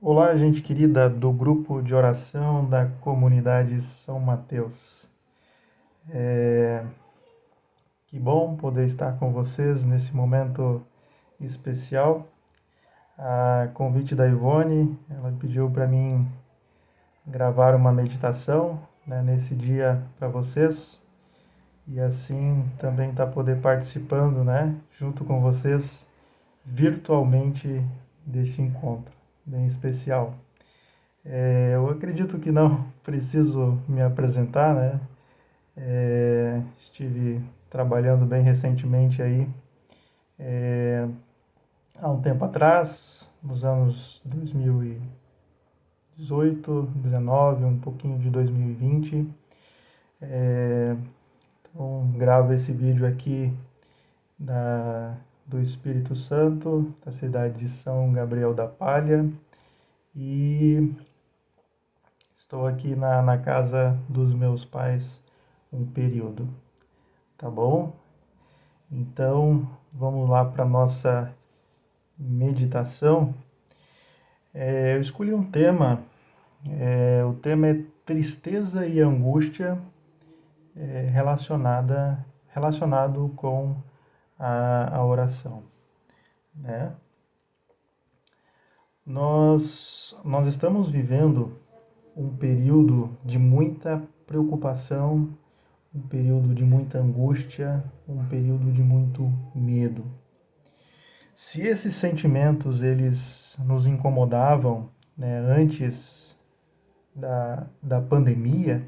Olá, gente querida do grupo de oração da comunidade São Mateus. Que bom poder estar com vocês nesse momento especial. A convite da Ivone, ela pediu para mim gravar uma meditação, né, nesse dia para vocês e assim também poder participando, né, junto com vocês virtualmente deste encontro bem especial. Eu acredito que não preciso me apresentar, né? Estive trabalhando bem recentemente aí, há um tempo atrás, nos anos 2018, 19, um pouquinho de 2020. Então, gravo esse vídeo aqui do Espírito Santo, da cidade de São Gabriel da Palha, e estou aqui na casa dos meus pais um período, tá bom? Então, vamos lá para a nossa meditação. Eu escolhi um tema, o tema é tristeza e angústia relacionado com a oração, né? Nós estamos vivendo um período de muita preocupação, um período de muita angústia, um período de muito medo. Se esses sentimentos eles nos incomodavam, né, antes da pandemia,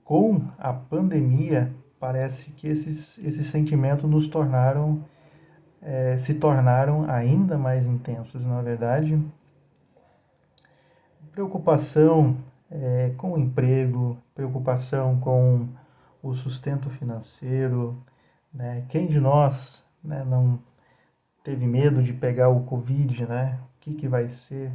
com a pandemia parece que esses sentimentos se tornaram ainda mais intensos, na verdade. Preocupação com o emprego, preocupação com o sustento financeiro, né? Quem de nós, né, não teve medo de pegar o Covid, né? O que vai ser?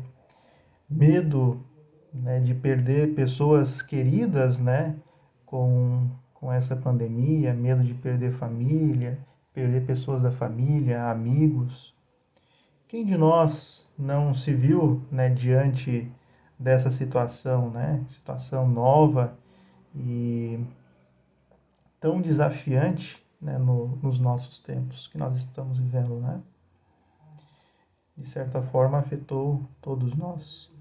Medo, né, de perder pessoas queridas, né, com essa pandemia, medo de perder família, perder pessoas da família, amigos. Quem de nós não se viu, né, diante dessa situação, né, situação nova e tão desafiante, né, nos nossos tempos que nós estamos vivendo, né? De certa forma afetou todos nós.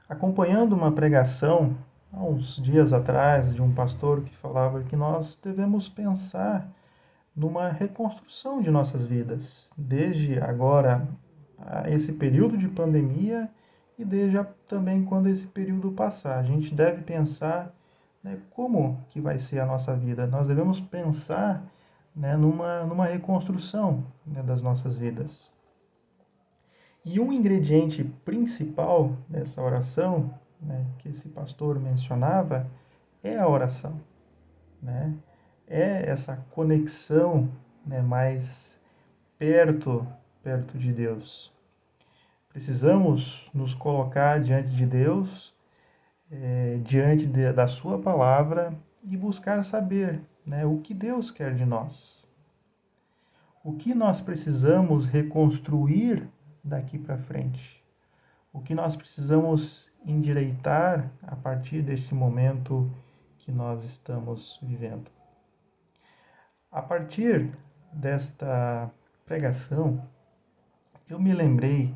Acompanhando uma pregação há uns dias atrás de um pastor que falava que nós devemos pensar numa reconstrução de nossas vidas, desde agora a esse período de pandemia e desde também quando esse período passar. A gente deve pensar, né, como que vai ser a nossa vida. Nós devemos pensar, né, numa reconstrução, né, das nossas vidas. E um ingrediente principal dessa oração, né, que esse pastor mencionava, é a oração, né? É essa conexão, né, mais perto de Deus. Precisamos nos colocar diante de Deus, da Sua palavra e buscar saber, né, o que Deus quer de nós. O que nós precisamos reconstruir daqui para frente. O que nós precisamos endireitar a partir deste momento que nós estamos vivendo. A partir desta pregação, eu me lembrei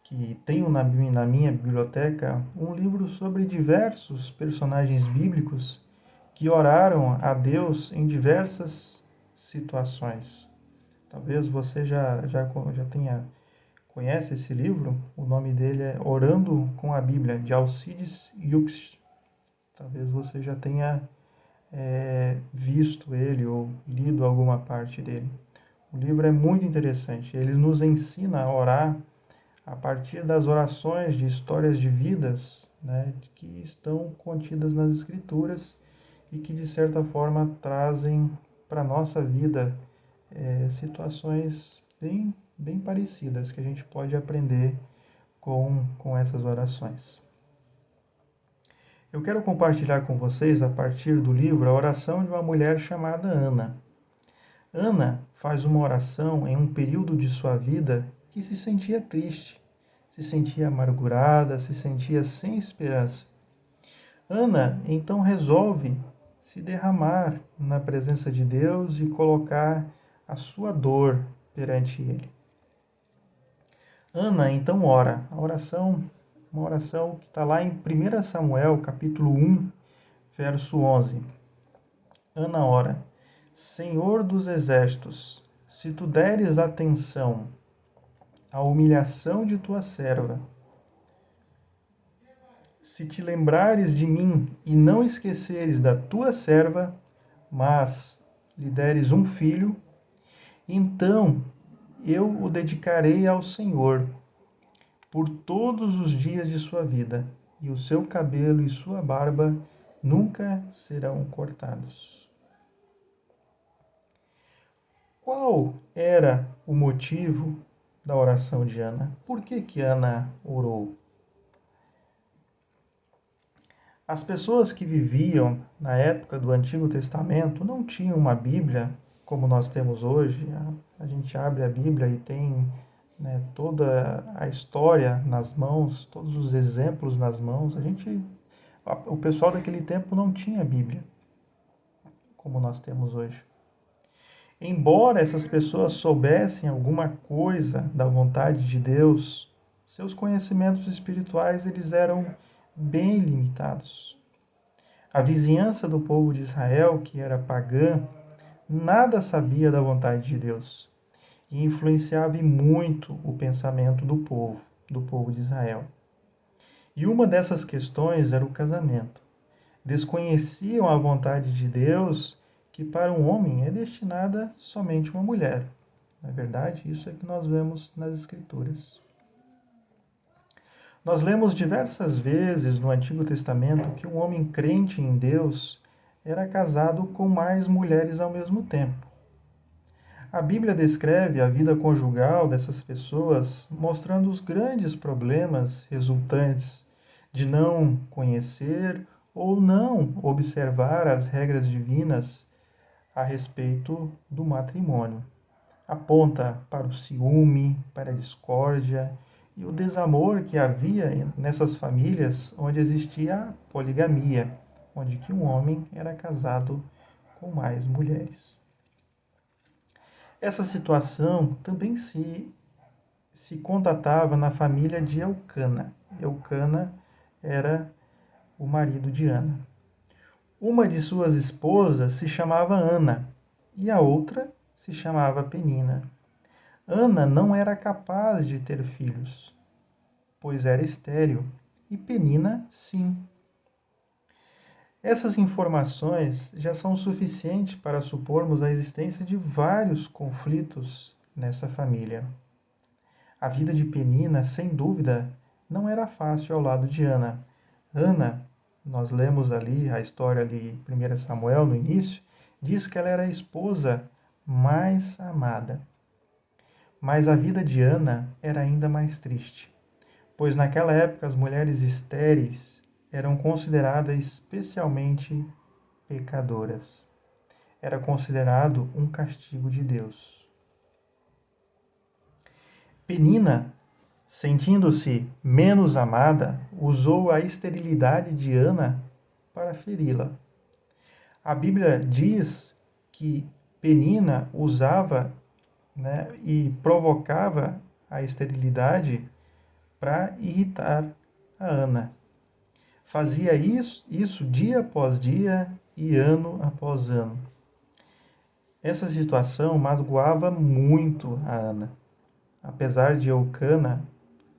que tenho na minha biblioteca um livro sobre diversos personagens bíblicos que oraram a Deus em diversas situações. Talvez você já conhece esse livro. O nome dele é Orando com a Bíblia, de Alcides Yuxi. Talvez você já tenha visto ele ou lido alguma parte dele. O livro é muito interessante. Ele nos ensina a orar a partir das orações de histórias de vidas, né, que estão contidas nas Escrituras e que, de certa forma, trazem para a nossa vida situações bem parecidas que a gente pode aprender com essas orações. Eu quero compartilhar com vocês, a partir do livro, a oração de uma mulher chamada Ana. Ana faz uma oração em um período de sua vida que se sentia triste, se sentia amargurada, se sentia sem esperança. Ana então resolve se derramar na presença de Deus e colocar a sua dor perante Ele. Ana então ora, uma oração que está lá em 1 Samuel, capítulo 1, verso 11. Ana ora: Senhor dos exércitos, se tu deres atenção à humilhação de tua serva, se te lembrares de mim e não esqueceres da tua serva, mas lhe deres um filho, então eu o dedicarei ao Senhor por todos os dias de sua vida, e o seu cabelo e sua barba nunca serão cortados. Qual era o motivo da oração de Ana? Por que Ana orou? As pessoas que viviam na época do Antigo Testamento não tinham uma Bíblia como nós temos hoje. A gente abre a Bíblia e tem, né, toda a história nas mãos, todos os exemplos nas mãos. O pessoal daquele tempo não tinha Bíblia como nós temos hoje. Embora essas pessoas soubessem alguma coisa da vontade de Deus, seus conhecimentos espirituais eles eram bem limitados. A vizinhança do povo de Israel, que era pagã, nada sabia da vontade de Deus e influenciava muito o pensamento do povo de Israel. E uma dessas questões era o casamento. Desconheciam a vontade de Deus, que para um homem é destinada somente uma mulher. Na verdade, isso é que nós vemos nas Escrituras. Nós lemos diversas vezes no Antigo Testamento que um homem crente em Deus era casado com mais mulheres ao mesmo tempo. A Bíblia descreve a vida conjugal dessas pessoas, mostrando os grandes problemas resultantes de não conhecer ou não observar as regras divinas a respeito do matrimônio. Aponta para o ciúme, para a discórdia e o desamor que havia nessas famílias onde existia a poligamia, onde que um homem era casado com mais mulheres. Essa situação também se contatava na família de Eucana. Eucana era o marido de Ana. Uma de suas esposas se chamava Ana e a outra se chamava Penina. Ana não era capaz de ter filhos, pois era estéril, e Penina sim. Essas informações já são suficientes para supormos a existência de vários conflitos nessa família. A vida de Penina, sem dúvida, não era fácil ao lado de Ana. Ana, nós lemos ali a história de 1 Samuel no início, diz que ela era a esposa mais amada. Mas a vida de Ana era ainda mais triste, pois naquela época as mulheres estéreis eram consideradas especialmente pecadoras. Era considerado um castigo de Deus. Penina, sentindo-se menos amada, usou a esterilidade de Ana para feri-la. A Bíblia diz que Penina usava, e provocava a esterilidade para irritar a Ana. Fazia isso dia após dia e ano após ano. Essa situação magoava muito a Ana, apesar de Eucana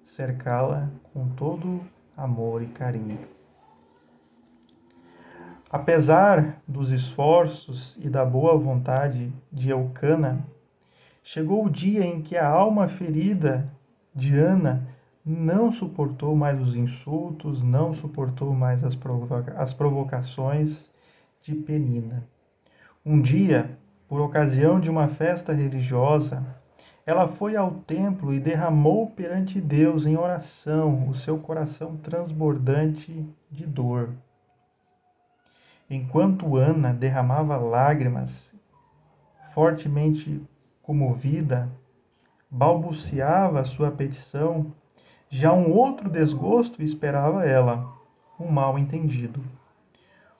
cercá-la com todo amor e carinho. Apesar dos esforços e da boa vontade de Eucana, chegou o dia em que a alma ferida de Ana não suportou mais os insultos, não suportou mais as provocações de Penina. Um dia, por ocasião de uma festa religiosa, ela foi ao templo e derramou perante Deus em oração o seu coração transbordante de dor. Enquanto Ana derramava lágrimas, fortemente comovida, balbuciava sua petição, Já um outro desgosto esperava ela, um mal-entendido.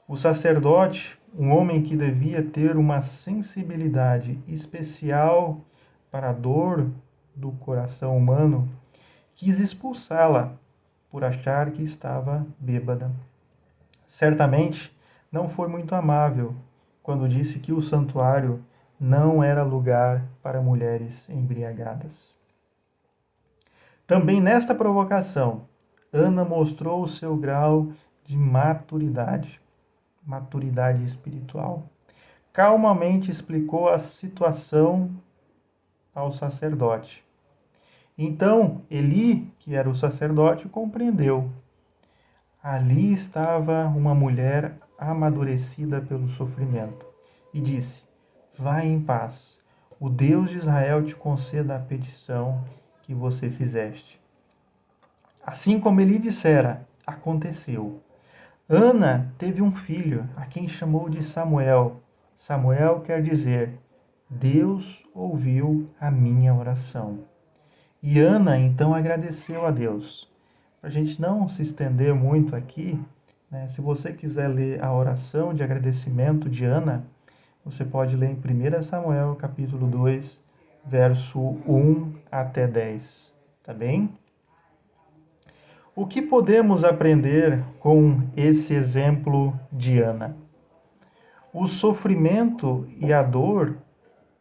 O sacerdote, um homem que devia ter uma sensibilidade especial para a dor do coração humano, quis expulsá-la por achar que estava bêbada. Certamente não foi muito amável quando disse que o santuário não era lugar para mulheres embriagadas. Também nesta provocação, Ana mostrou o seu grau de maturidade espiritual. Calmamente explicou a situação ao sacerdote. Então, Eli, que era o sacerdote, compreendeu. Ali estava uma mulher amadurecida pelo sofrimento e disse: vai em paz, o Deus de Israel te conceda a petição que você fizeste. Assim como Eli dissera, aconteceu. Ana teve um filho, a quem chamou de Samuel. Samuel quer dizer, Deus ouviu a minha oração. E Ana então agradeceu a Deus. Para a gente não se estender muito aqui, né, se você quiser ler a oração de agradecimento de Ana, você pode ler em 1 Samuel, capítulo 2, verso 1 até 10. Tá bem? O que podemos aprender com esse exemplo de Ana? O sofrimento e a dor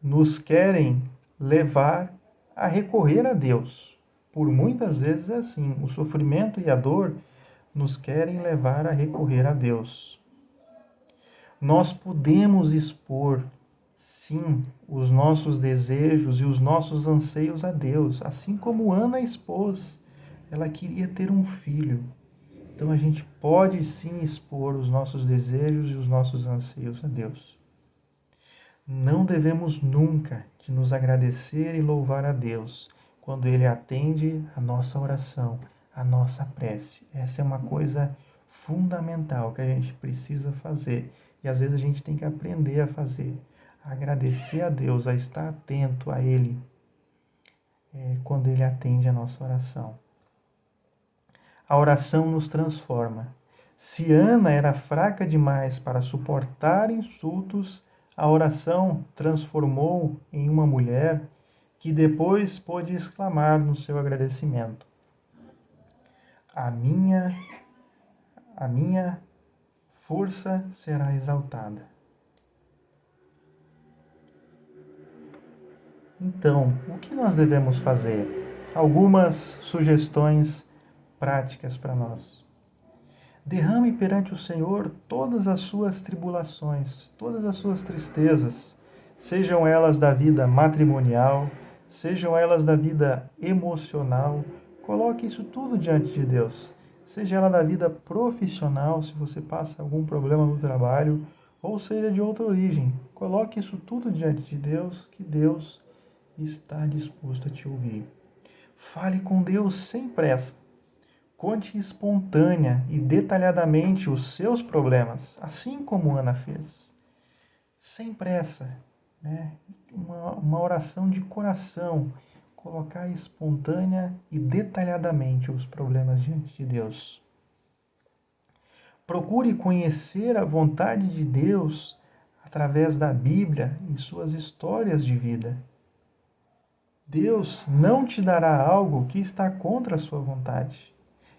nos querem levar a recorrer a Deus. Por muitas vezes é assim, o sofrimento e a dor nos querem levar a recorrer a Deus. Nós podemos expor, sim, os nossos desejos e os nossos anseios a Deus, assim como Ana expôs. Ela queria ter um filho. Então a gente pode sim expor os nossos desejos e os nossos anseios a Deus. Não devemos nunca de nos agradecer e louvar a Deus quando Ele atende a nossa oração, a nossa prece. Essa é uma coisa fundamental que a gente precisa fazer. E às vezes a gente tem que aprender a fazer. A agradecer a Deus, a estar atento a Ele quando Ele atende a nossa oração. A oração nos transforma. Se Ana era fraca demais para suportar insultos, a oração transformou em uma mulher que depois pôde exclamar no seu agradecimento: A minha força será exaltada. Então, o que nós devemos fazer? Algumas sugestões práticas para nós. Derrame perante o Senhor todas as suas tribulações, todas as suas tristezas, sejam elas da vida matrimonial, sejam elas da vida emocional. Coloque isso tudo diante de Deus. Seja ela da vida profissional, se você passa algum problema no trabalho, ou seja de outra origem. Coloque isso tudo diante de Deus, que Deus está disposto a te ouvir. Fale com Deus sem pressa. Conte espontânea e detalhadamente os seus problemas, assim como Ana fez. Sem pressa, né? Uma oração de coração. Colocar espontânea e detalhadamente os problemas diante de Deus. Procure conhecer a vontade de Deus através da Bíblia e suas histórias de vida. Deus não te dará algo que está contra a sua vontade,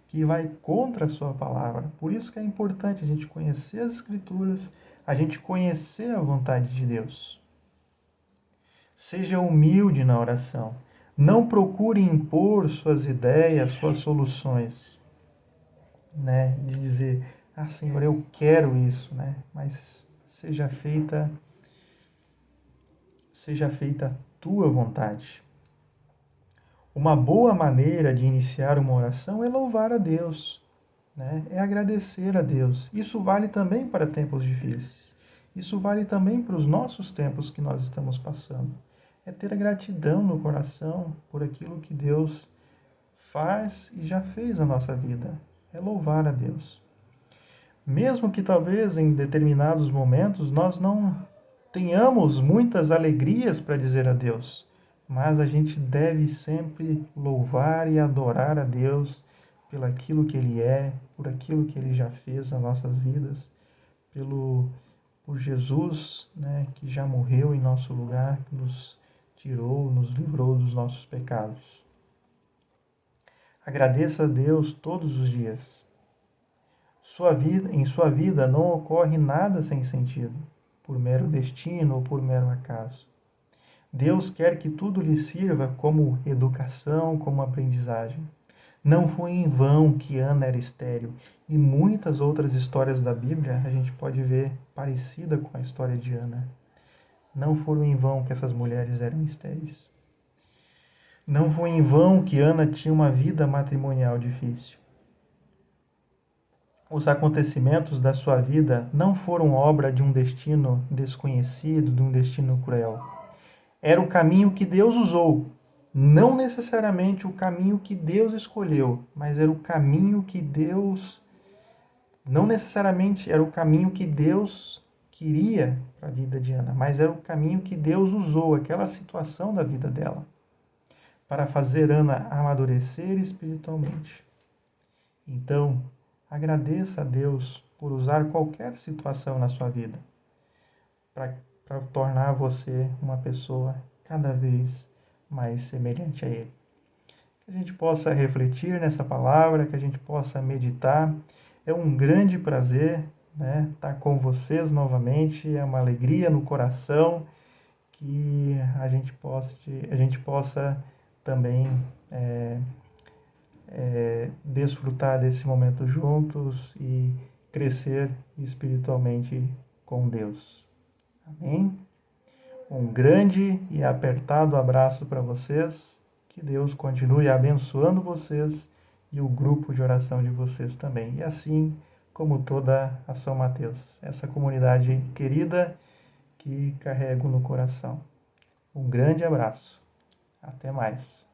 que vai contra a sua palavra. Por isso que é importante a gente conhecer as Escrituras, a gente conhecer a vontade de Deus. Seja humilde na oração. Não procure impor suas ideias, suas soluções, né? De dizer, Senhor, eu quero isso, né? Mas seja feita a tua vontade. Uma boa maneira de iniciar uma oração é louvar a Deus, né? É agradecer a Deus. Isso vale também para tempos difíceis. Isso vale também para os nossos tempos que nós estamos passando. É ter a gratidão no coração por aquilo que Deus faz e já fez na nossa vida. É louvar a Deus. Mesmo que talvez em determinados momentos nós não tenhamos muitas alegrias para dizer a Deus, mas a gente deve sempre louvar e adorar a Deus pelo aquilo que Ele é, por aquilo que Ele já fez nas nossas vidas, por Jesus, né, que já morreu em nosso lugar, que nos tirou, nos livrou dos nossos pecados. Agradeça a Deus todos os dias. Em sua vida não ocorre nada sem sentido, por mero destino ou por mero acaso. Deus quer que tudo lhe sirva como educação, como aprendizagem. Não foi em vão que Ana era estéril, e muitas outras histórias da Bíblia a gente pode ver parecida com a história de Ana. Não foram em vão que essas mulheres eram estéreis. Não foi em vão que Ana tinha uma vida matrimonial difícil. Os acontecimentos da sua vida não foram obra de um destino desconhecido, de um destino cruel. Era o caminho que Deus usou, não necessariamente o caminho que Deus escolheu, mas era o caminho que Deus, não necessariamente era o caminho que Deus queria para a vida de Ana, mas era o caminho que Deus usou, aquela situação da vida dela, para fazer Ana amadurecer espiritualmente. Então, agradeça a Deus por usar qualquer situação na sua vida para tornar você uma pessoa cada vez mais semelhante a Ele. Que a gente possa refletir nessa palavra, que a gente possa meditar. É um grande prazer, né, estar com vocês novamente, é uma alegria no coração que a gente possa também desfrutar desse momento juntos e crescer espiritualmente com Deus. Amém? Um grande e apertado abraço para vocês. Que Deus continue abençoando vocês e o grupo de oração de vocês também. E assim como toda a São Mateus, essa comunidade querida que carrego no coração. Um grande abraço. Até mais.